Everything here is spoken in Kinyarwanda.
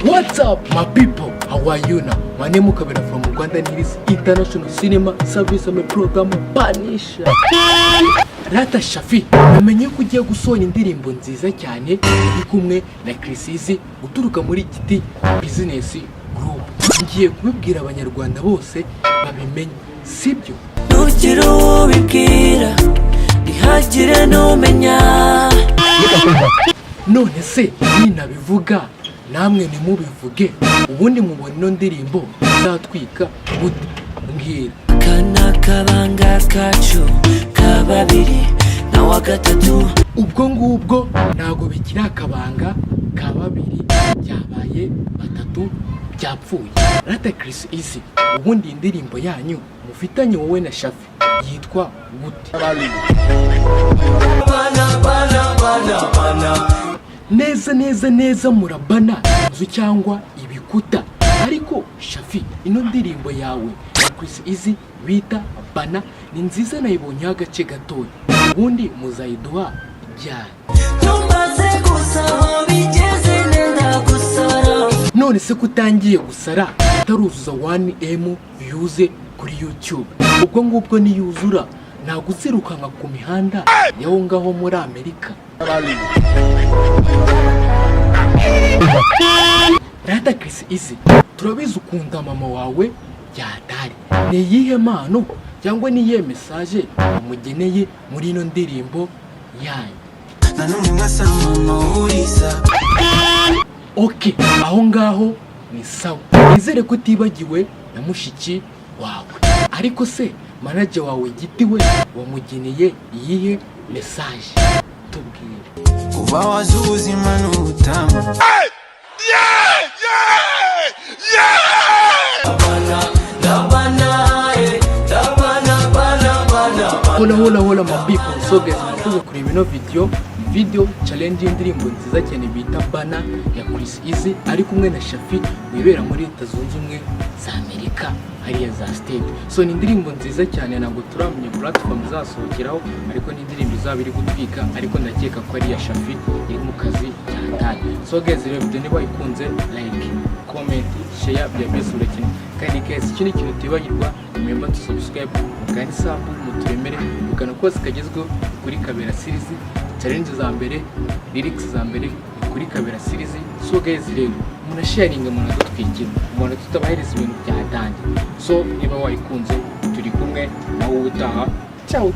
What's up, my people? How are you now? My name is Kabera from Rwanda and this international cinema service and program Banisha. Rata Shaffy, namenye ko ugiye gusohora indirimbo nziza cyane iri kumwe na Chriss Eazy guturuka muri Giti Business Group. Ngiye kubibwira abanyarwanda bose babimenye, sibyo? Nugiro ubibwira ihagire numenya. None se ninabivuga namwe nimubivuge, ubundi mubona ino ndirimbo zatwika gute? Mbwira. Kana kabanga kacu kababiri na wa gatatu. Ubwo ngubwo ntago bikira akabanga kababiri, byabaye batatu byapfuye. Rata Chriss Eazy, ubundi indirimbo yanyu mufitanye wowe na Shaffy yitwa gute? Neza murabana inzu cyangwa ibikuta. Ariko Shaffy, ino ndirimbo yawe ya Chriss Eazy bita BANA ni nziza, nayibonye agace gatoya, ubundi muzayiduha ryari? None se kutangiye gusara utaruzuza 1M views kuri YouTube? Ubwo ngubwo niyuzura ntago uzirukanka ku mihanda yaho ngaho muri Amerika. Rata Chriss Eazy, turabizi ukunda mama wawe byatari. Ni iyihe mpano cyangwa ni iyihe message umugeneye muri ino ndirimbo yanyu? Okay, aho ngaho ni sawa. Nizere ko utibagiwe na mushiki wawe. Ariko se manager wawe Giti we wamugeneye iyihe message? Tubwire. Kuba wazuzi manuta. Hola my people. So guys, mwakoze kureba ino video challenge y'indirimbo nziza cyane bita BANA ya Chriss Eazy ari kumwe na Shaffy wibera muri Leta Zunze Ubumwe za Amerika hariya za state. So ni indirimbo nziza cyane, ntabwo turamenya platform zasohokeraho, ariko ni indirimbo izaba iri gutwika, ariko ndakeka ko ari ya Shaffy iri mu kazi cyane. So guys, rero video niba ikunze like, comment, share bya best urekene. Kandi guys, ikindi kintu tibagirwa, remember to subscribe kandi sabu muturemere ukana kose kagezweho kuri Kabera series, challenge za mbere, lyrics za mbere kuri Kabera series. So guys, rero munasharinga munadutwikira, umuntu tutabahereza ibintu byatangiye. So niba wayikunze turi kumwe nawe utaha. Ciao.